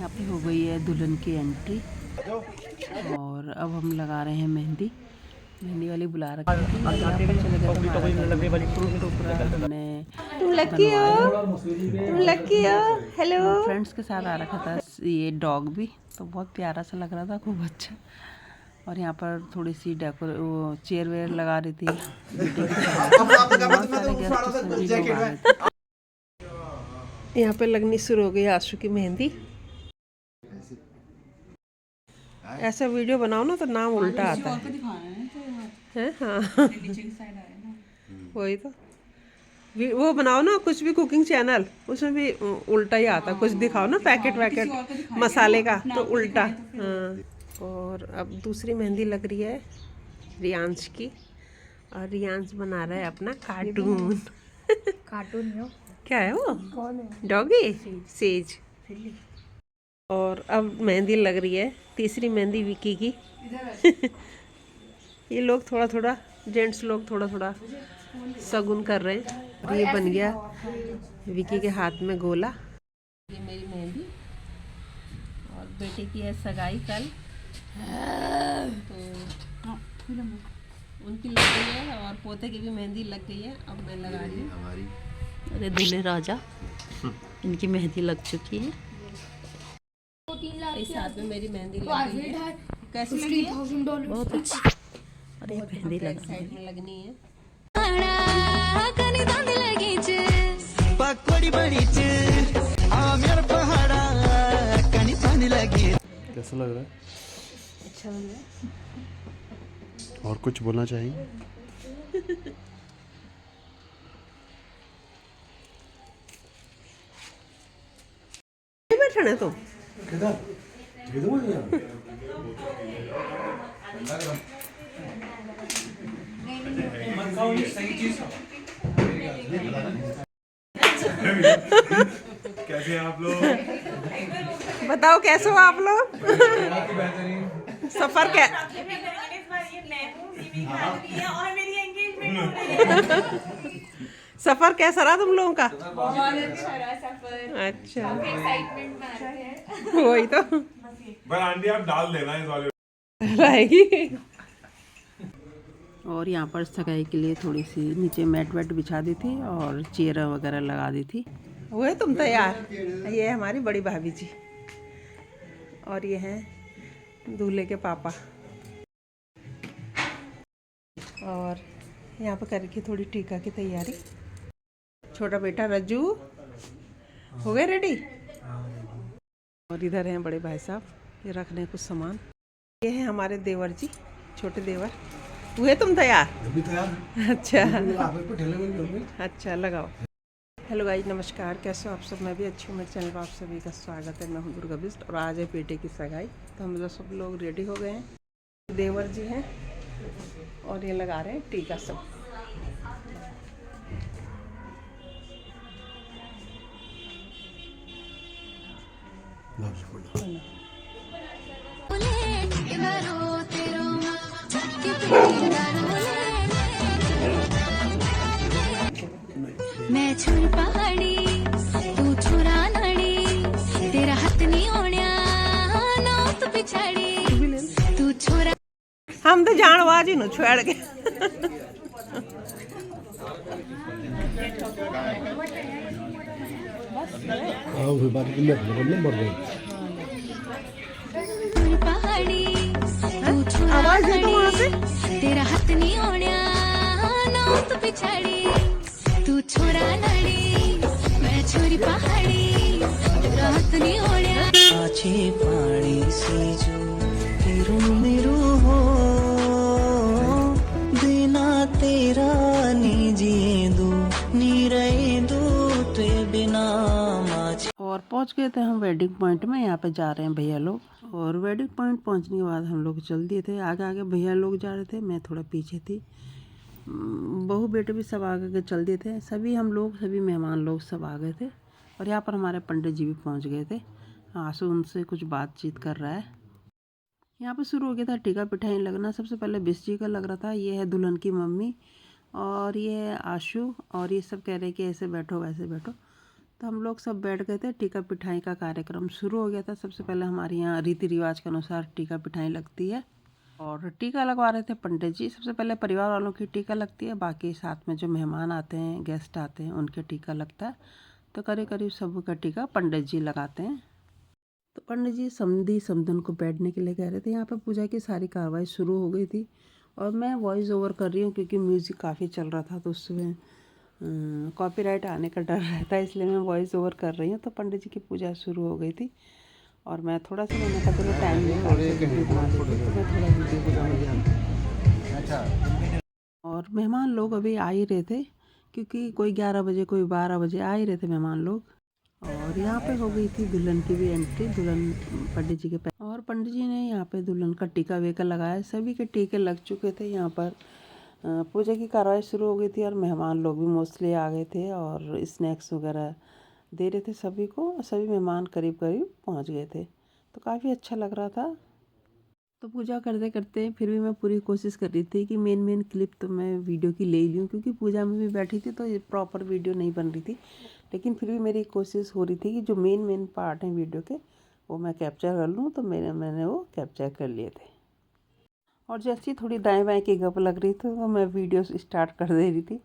यहाँ पे हो गई है दुल्हन की एंट्री और अब हम लगा रहे हैं मेहंदी। मेहंदी वाली बुला रखी थी। यहाँ पर चले गए हमने तुम लकी हो, तुम लकी हो। हेलो। फ्रेंड्स के साथ आ रखा था ये डॉग भी, तो बहुत प्यारा सा लग रहा था, खूब अच्छा। और यहाँ पर थोड़ी सी वो चेयर वेयर लगा रही थी। यहाँ पे लगनी शुरू हो गई आशु की मेहंदी। ऐसा वीडियो बनाओ ना तो नाम उल्टा आता है। हाँ वही तो, वो बनाओ ना कुछ भी कुकिंग चैनल, उसमें भी उल्टा ही आता, कुछ दिखाओ ना पैकेट वैकेट मसाले का तो उल्टा। हाँ। और अब दूसरी मेहंदी लग रही है रियांश की, और रियांश बना रहा है अपना कार्टून। कार्टून में क्या है वो? कौन है? Doggy says. और अब मेहंदी लग रही है तीसरी मेहंदी विकी की। ये लोग थोड़ा थोड़ा, जेंट्स लोग थोड़ा थोड़ा शगुन कर रहे हैं। और ये बन गया विकी के हाथ में गोला। ये मेरी मेहंदी, और बेटे की है सगाई कल, तो उनकी लग गई है, और पोते की भी मेहंदी लग गई है। अब मैं लगा रही हूँ हमारी। अरे दूल्हे राजा, इनकी मेहंदी लग चुकी है। इस साथ में मेरी मेहंदी लग गई है। कैसी लगी है? बहुत अच्छी। और ये मेहंदी लग साइड में लगनी है। कैसा लग रहा है? अच्छा लग रहा है। और कुछ बोलना चाहेंगे? बैठना है तुम? कैसे हैं आप लोग? बताओ कैसे हो आप लोग? सफर क्या? सफर कैसा रहा तुम लोगों का? बहुत अच्छा रहा सफर। अच्छा, एक्साइटमेंट में आ रहे हैं। वही तो पर आंटी आप डाल देना इस वाले रहेगी। और यहाँ पर सगाई के लिए थोड़ी सी नीचे मैट वैट बिछा दी थी और चेयर वगैरह लगा दी थी। हुए तुम तैयार? ये है हमारी बड़ी भाभी जी, और ये हैं दूल्हे के पापा। और यहाँ पर करके थोड़ी टीका की तैयारी। छोटा बेटा रज्जू हो गए रेडी? और इधर हैं बड़े भाई साहब, ये रख रहे हैं कुछ सामान। ये है हमारे देवर जी, छोटे देवर। हुए तुम तैयार? अभी तैयार। अच्छा अच्छा लगाओ। हेलो गाइस, नमस्कार, कैसे हो आप सब? मैं भी अच्छी हूँ। मेरे चैनल पर आप सभी का स्वागत है। मैं हूँ दुर्गा बिस्ट, और आज है बेटे की सगाई, तो हम लोग सब लोग रेडी हो गए हैं। देवर जी हैं और ये लगा रहे हैं टीका सब। मैं छुर पहाड़ी तू छुरा नड़ी, तेरा हाथ नहीं होण्या ना तू पिछाड़ी, तू छुरा। हम तो जानवाज ही नु छोड़ के। पहाड़ी तू छुरा नड़ी, तेरा हाथ नहीं होण्या ना तू पिछाड़ी, तू छोरा नड़ी, मैं छोरी पहाड़ी, तेरा हाथ नहीं होण्या। आछे पानी से जो तेरू मेरू हो, बिना तेरा नी जिए दो नी रहे दो ते बिना माछ। और पहुंच गए थे हम वेडिंग पॉइंट में। यहाँ पे जा रहे हैं भैया लोग, और वेडिंग पॉइंट पहुंचने के बाद हम लोग चल दिए थे आगे आगे। भैया लोग जा रहे थे, मैं थोड़ा पीछे थी। बहू बेटे भी सब आगे के चल दिए थे। सभी हम लोग, सभी मेहमान लोग सब आ गए थे। और यहाँ पर हमारे पंडित जी भी पहुँच गए थे। आंसू उनसे कुछ बातचीत कर रहा है। यहाँ पर शुरू हो गया था टीका पिठाई लगना। सबसे पहले बिस जी का लग रहा था। ये है दुल्हन की मम्मी, और ये है आशु, और ये सब कह रहे कि ऐसे बैठो वैसे बैठो। तो हम लोग सब बैठ गए थे। टीका पिठाई का कार्यक्रम शुरू हो गया था। सबसे पहले हमारे यहाँ रीति रिवाज के अनुसार टीका पिठाई लगती है और टीका लगवा रहे थे पंडित जी। सबसे पहले परिवार वालों की टीका लगती है, बाकी साथ में जो मेहमान आते हैं, गेस्ट आते हैं, उनके टीका लगता है। तो करीब करीब सबका टीका पंडित जी लगाते हैं। तो पंडित जी समधी समधन को बैठने के लिए कह रहे थे। यहाँ पे पूजा की सारी कार्रवाई शुरू हो गई थी और मैं वॉइस ओवर कर रही हूँ क्योंकि म्यूज़िक काफ़ी चल रहा था, तो उसमें कॉपीराइट आने का डर रहता है, इसलिए मैं वॉइस ओवर कर रही हूँ। तो पंडित जी की पूजा शुरू हो गई थी और मैं थोड़ा सा मैंने कहा चलो टाइम निकाल के वीडियो बना लेती हूँ, तो मैं थोड़ा वीडियो बना। और मेहमान लोग अभी आ ही रहे थे क्योंकि कोई 11 बजे कोई 12 बजे आ ही रहे थे मेहमान लोग। और यहाँ पे हो गई थी दुल्हन की भी एंट्री। दुल्हन पंडित जी के पैर और पंडित जी ने यहाँ पे दुल्हन का टीका वेका लगाया। सभी के टीके लग चुके थे। यहाँ पर पूजा की कार्रवाई शुरू हो गई थी और मेहमान लोग भी मोस्टली आ गए थे और स्नैक्स वगैरह दे रहे थे सभी को। सभी मेहमान करीब करीब पहुँच गए थे, तो काफ़ी अच्छा लग रहा था। तो पूजा करते करते फिर भी मैं पूरी कोशिश कर रही थी कि मेन क्लिप तो मैं वीडियो की ले लूँ, क्योंकि पूजा में भी बैठी थी तो ये प्रॉपर वीडियो नहीं बन रही थी। लेकिन फिर भी मेरी कोशिश हो रही थी कि जो मेन पार्ट हैं वीडियो के वो मैं कैप्चर कर लूँ। तो मैंने वो कैप्चर कर लिए थे। और जैसे ही थोड़ी दाएं बाएं की गप लग रही थी तो मैं वीडियो स्टार्ट कर दे रही थी।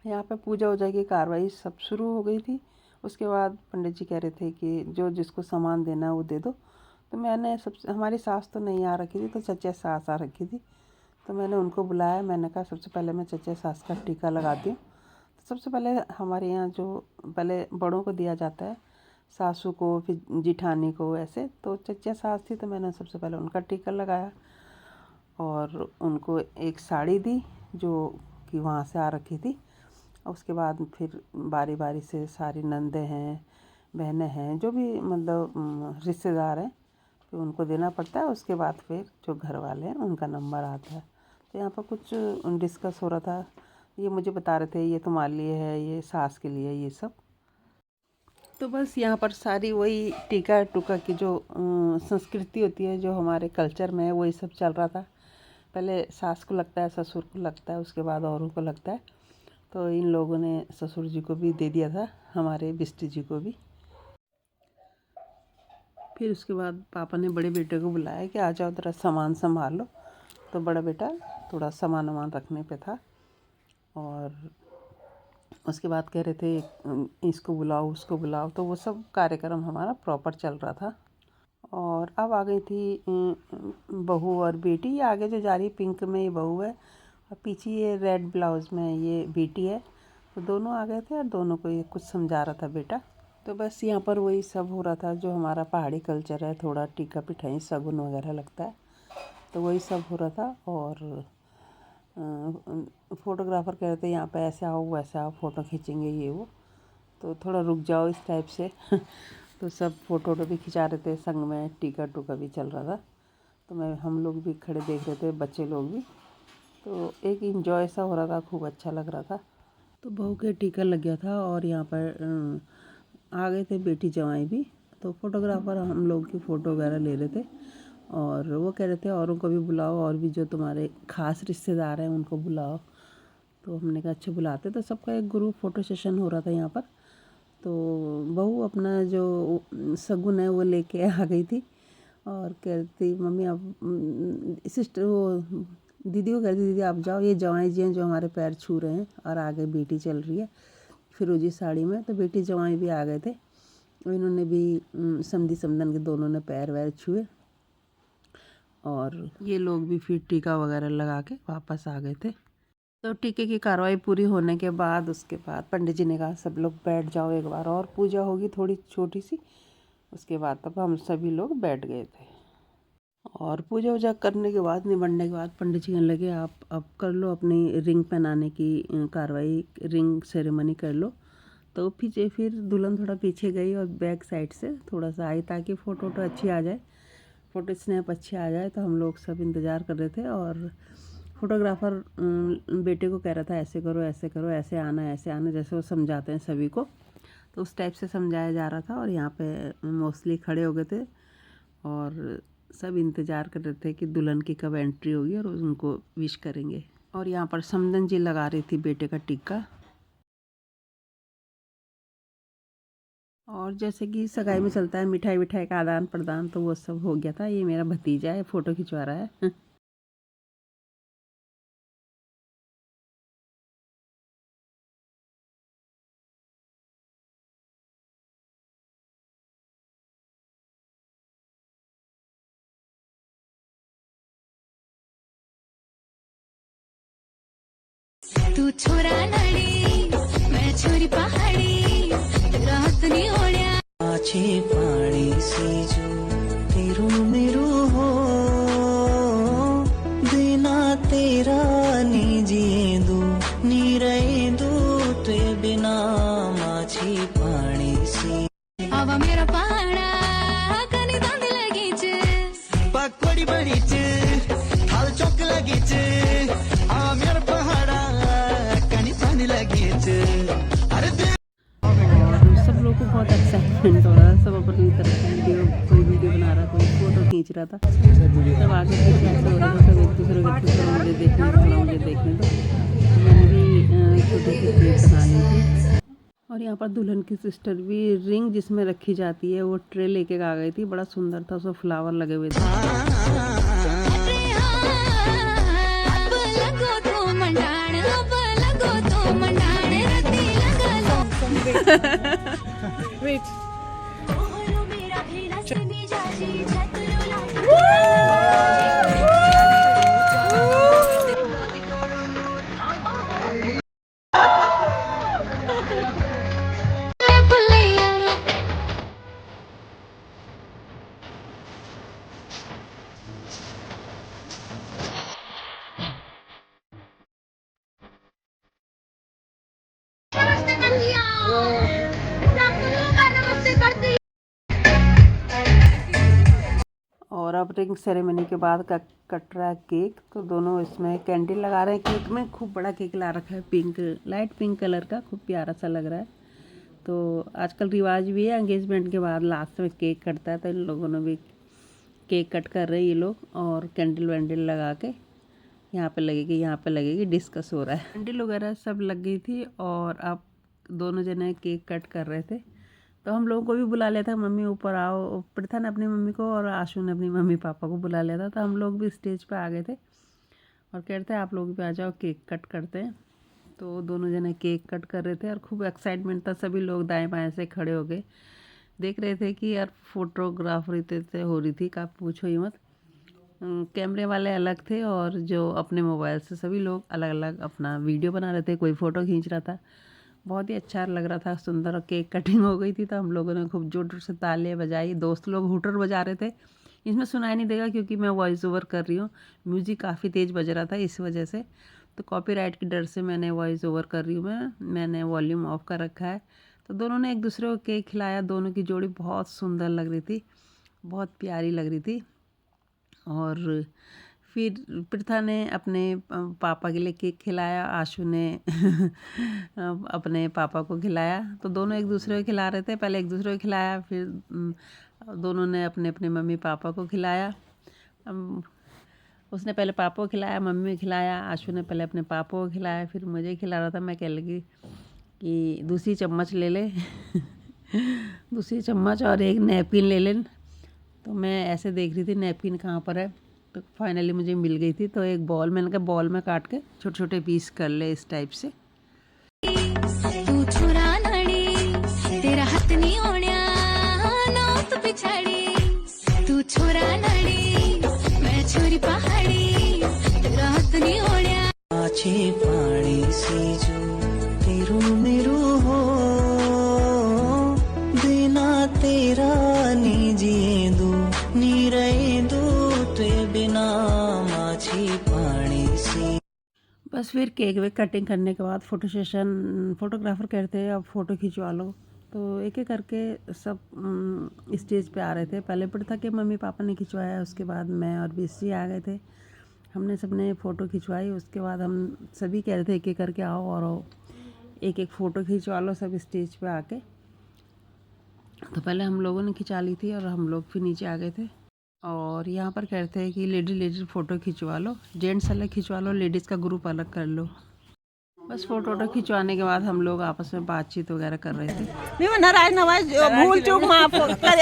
यहाँ पे पूजा वूजा की कार्रवाई सब शुरू हो गई थी। उसके बाद पंडित जी कह रहे थे कि जो जिसको सामान देना है वो दे दो। तो मैंने हमारी सास तो नहीं आ रखी थी, तो चचा सास आ रखी थी। तो मैंने उनको बुलाया। मैंने कहा सबसे पहले मैं चचा सास का टीका लगाती हूँ। तो सबसे पहले हमारे यहाँ जो पहले बड़ों को दिया जाता है, सासू को, फिर जिठानी को, ऐसे। तो चचा सास थी तो मैंने सबसे पहले उनका टीका लगाया और उनको एक साड़ी दी जो कि वहाँ से आ रखी थी। उसके बाद फिर बारी बारी से सारी नंदे हैं, बहनें हैं, जो भी मतलब रिश्तेदार हैं, फिर उनको देना पड़ता है। उसके बाद फिर जो घर वाले हैं उनका नंबर आता है। तो यहाँ पर कुछ डिस्कस हो रहा था। ये मुझे बता रहे थे ये तुम्हारे लिए है, ये सास के लिए, ये सब। तो बस यहाँ पर सारी वही टीका टूका की जो संस्कृति होती है, जो हमारे कल्चर में है, वही सब चल रहा था। पहले सास को लगता है, ससुर को लगता है, उसके बाद औरों को लगता है। तो इन लोगों ने ससुर जी को भी दे दिया था, हमारे बिस्टी जी को भी। फिर उसके बाद पापा ने बड़े बेटे को बुलाया कि आ जाओ जरा सामान संभाल लो। तो बड़ा बेटा थोड़ा सामान वामान रखने पे था और उसके बाद कह रहे थे इसको बुलाओ उसको बुलाओ। तो वो सब कार्यक्रम हमारा प्रॉपर चल रहा था। और अब आ गई थी बहू और बेटी। ये आगे जो जा रही पिंक में ये बहू है और पीछे ये रेड ब्लाउज में ये बेटी है। तो दोनों आ गए थे और दोनों को ये कुछ समझा रहा था बेटा। तो बस यहाँ पर वही सब हो रहा था जो हमारा पहाड़ी कल्चर है, थोड़ा टीका पिठाई शगुन वगैरह लगता है, तो वही सब हो रहा था। और फोटोग्राफर कह रहे थे यहाँ पे ऐसे आओ वैसे आओ, फ़ोटो खींचेंगे ये वो, तो थोड़ा रुक जाओ इस टाइप से। तो सब फ़ोटो भी खिंचा रहे थे, संग में टीका टूका भी चल रहा था। तो हम लोग भी खड़े देख रहे थे, बच्चे लोग भी। तो एक इंजॉय सा हो रहा था, खूब अच्छा लग रहा था। तो बहू के टीका लग गया था और यहाँ पर आ गए थे बेटी जवाई भी। तो फोटोग्राफर हम लोग की फ़ोटो वगैरह ले रहे थे और वो कह रहे थे औरों को भी बुलाओ, और भी जो तुम्हारे ख़ास रिश्तेदार हैं उनको बुलाओ। तो हमने कहा अच्छा बुलाते। तो सबका एक ग्रुप फ़ोटो सेशन हो रहा था यहाँ पर। तो बहू अपना जो शगुन है वो लेके आ गई थी और कहती मम्मी आप सिस्टर वो दीदी को कहती दीदी आप जाओ, ये जवाई जी हैं जो हमारे पैर छू रहे हैं। और आगे बेटी चल रही है फिरोजी साड़ी में। तो बेटी जवाई भी आ गए थे, इन्होंने भी समधी समधन के दोनों ने पैर वैर छुए और ये लोग भी फिर टीका वगैरह लगा के वापस आ गए थे। तो टीके की कार्रवाई पूरी होने के बाद उसके बाद पंडित जी ने कहा सब लोग बैठ जाओ, एक बार और पूजा होगी थोड़ी छोटी सी। उसके बाद तब हम सभी लोग बैठ गए थे और पूजा वूजा करने के बाद, निबटने के बाद पंडित जी कहने लगे आप अब कर लो अपनी रिंग पहनाने की कार्रवाई, रिंग सेरेमनी कर लो। तो पीछे फिर दुल्हन थोड़ा पीछे गई और बैक साइड से थोड़ा सा आई ताकि फ़ोटो अच्छी आ जाए, फ़ोटो स्नैप अच्छी आ जाए। तो हम लोग सब इंतज़ार कर रहे थे और फोटोग्राफर बेटे को कह रहा था ऐसे करो ऐसे करो, ऐसे आना, जैसे वो समझाते हैं सभी को। तो उस टाइप से समझाया जा रहा था और यहाँ पे मोस्टली खड़े हो गए थे और सब इंतज़ार कर रहे थे कि दुल्हन की कब एंट्री होगी और उनको विश करेंगे। और यहाँ पर समधन जी लगा रही थी बेटे का टीका। और जैसे कि सगाई में चलता है मिठाई विठाई का आदान प्रदान, तो वो सब हो गया था। ये मेरा भतीजा है, फ़ोटो खिंचवा रहा है। तू छोरा नडी मैं छोरी पहाड़ी तेरा हाथ नहीं ओढ़्या आछे पानी से जो तेरू मेरू हो बिना तेरा नी जिए दू नी रहे दू ते बिना माछी पानी से आवा मेरा पहाड़ा कनी दांद लगीच पकड़ी बड़ीच थाल चौक लगीच आ मेरा पहाड़ा कनी पानी लगीच अरे और सब लोग को बहुत एक्साइटमेंट हो रहा है। सब अपनी तरफ से वीडियो, कोई वीडियो बना रहा, कोई फ़ोटो खींच रहा था। सब आगे पीछे ऐसे हो रहा था, सब एक दूसरे के पीछे मुझे देखने दो, थोड़ा मुझे देखने दो। तो मैंने भी छोटी सी क्लिप बना ली थी। और यहाँ पर दुल्हन की सिस्टर भी रिंग जिसमें रखी जाती है वो ट्रे लेके आ गई थी। बड़ा सुंदर था, उसमें फ्लावर लगे हुए थे। अब लगो तो मंडाण अब लगो तो मंडाण रती लगलो ओहो मेरा भेड़ा से भी जाजी छतरो और अब रिंग सेरेमनी के बाद कट रहा है केक। तो दोनों इसमें कैंडल लगा रहे हैं केक में। खूब बड़ा केक ला रखा है, पिंक, लाइट पिंक कलर का, खूब प्यारा सा लग रहा है। तो आजकल रिवाज भी है, एंगेजमेंट के बाद लास्ट में केक कटता है। तो इन लोगों ने भी केक कट कर रहे हैं ये लोग, और कैंडल वैंडल लगा के यहाँ पे लगेगी, यहाँ पे लगेगी, डिस्कस हो रहा है। कैंडल वगैरह सब लग गई थी और अब दोनों जने केक कट कर रहे थे। तो हम लोगों को भी बुला लिया था, मम्मी ऊपर आओ। प्रथा ने अपनी मम्मी को और आशु ने अपनी मम्मी पापा को बुला लिया था। तो हम लोग भी स्टेज पे आ गए थे और कहते हैं आप लोग भी आ जाओ, केक कट करते हैं। तो दोनों जने केक कट कर रहे थे और खूब एक्साइटमेंट था। सभी लोग दाएं बाएं से खड़े हो गए, देख रहे थे कि यार फोटोग्राफरी से हो रही थी, का पूछो ही मत। कैमरे वाले अलग थे और जो अपने मोबाइल से सभी लोग अलग अलग अपना वीडियो बना रहे थे, कोई फ़ोटो खींच रहा था। बहुत ही अच्छा लग रहा था, सुंदर। और केक कटिंग हो गई थी तो हम लोगों ने खूब जोर जोर से तालियां बजाई। दोस्त लोग हूटर बजा रहे थे। इसमें सुनाई नहीं देगा क्योंकि मैं वॉइस ओवर कर रही हूँ, म्यूज़िक काफ़ी तेज़ बज रहा था इस वजह से। तो कॉपीराइट की डर से मैंने वॉइस ओवर कर रही हूँ, मैंने वॉल्यूम ऑफ कर रखा है। तो दोनों ने एक दूसरे को केक खिलाया। दोनों की जोड़ी बहुत सुंदर लग रही थी, बहुत प्यारी लग रही थी। और फिर प्रथा ने अपने पापा के लिए केक खिलाया, आशु ने अपने पापा को खिलाया। तो दोनों एक दूसरे को खिला रहे थे। पहले एक दूसरे को खिलाया, फिर दोनों ने अपने अपने मम्मी पापा को खिलाया। उसने पहले पापा को खिलाया, मम्मी को खिलाया। आशु ने पहले अपने पापा को खिलाया, फिर मुझे खिला रहा था। मैं कह लगी कि दूसरी चम्मच ले ले दूसरी चम्मच और एक नैपकिन ले लें। तो मैं ऐसे देख रही थी नैपकिन कहाँ पर है। तो फाइनली मुझे मिल गई थी। तो एक बॉल, मैंने कहा बॉल में काट के छोटे छोटे पीस कर ले इस टाइप से। तू छोरा नडी तेरा हाथ नहीं ओढ़्या नौत पिछाड़ी तू छोरा नडी मैं छोरी पहाड़ी तेरा हाथ नहीं ओढ़्या आछे पानी से जो तेरू मेरू हो बिना तेरा नी जिए दू नी रहे दू ते बिना माछी पानी से। बस फिर केक वेक कटिंग करने के बाद फ़ोटो सेशन, फोटोग्राफर कहते हैं अब फ़ोटो खिंचवा लो। तो एक एक करके सब स्टेज पे आ रहे थे। पहले प्रथा के मम्मी पापा ने खिंचवाया, उसके बाद मैं और बीसी आ गए थे। हमने सबने फ़ोटो खिंचवाई। उसके बाद हम सभी कह रहे थे एक एक करके आओ और एक एक फ़ोटो खिंचवा लो सब स्टेज पे आके। तो पहले हम लोगों ने खिंचा ली थी और हम लोग फिर नीचे आ गए थे। और यहाँ पर कहते हैं कि लेडीज़ फ़ोटो खिंचवा लो, जेंट्स अलग खिंचवा लो, लेडीज़ का ग्रुप अलग कर लो। बस फोटो वोटो खिंचवाने के बाद हम लोग आपस में बातचीत वगैरह कर रहे थे। नहीं मैं नारायण नवाज भूल चूक माफ कर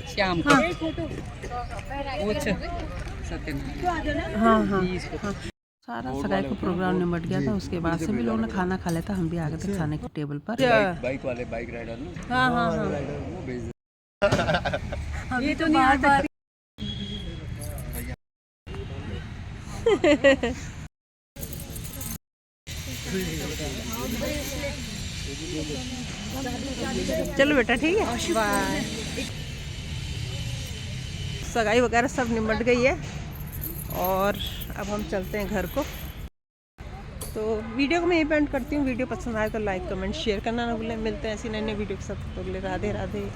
शाम को हाँ हाँ सारा सगाई का प्रोग्राम निपट गया था। उसके बाद से भी लोगों ने खाना खा लिया था। हम भी आ गए थे खाने के टेबल पर। बाइक वाले बाइक राइडर ना हाँ हाँ हाँ ये तो बार बार चलो बेटा ठीक है बाय। सगाई वगैरह सब निपट गई है और अब हम चलते हैं घर को। तो वीडियो को मैं यहीं पे एंड करती हूँ। वीडियो पसंद आए तो लाइक कमेंट शेयर करना ना भूलें। मिलते हैं ऐसी नई नई वीडियो के साथ। तो राधे राधे।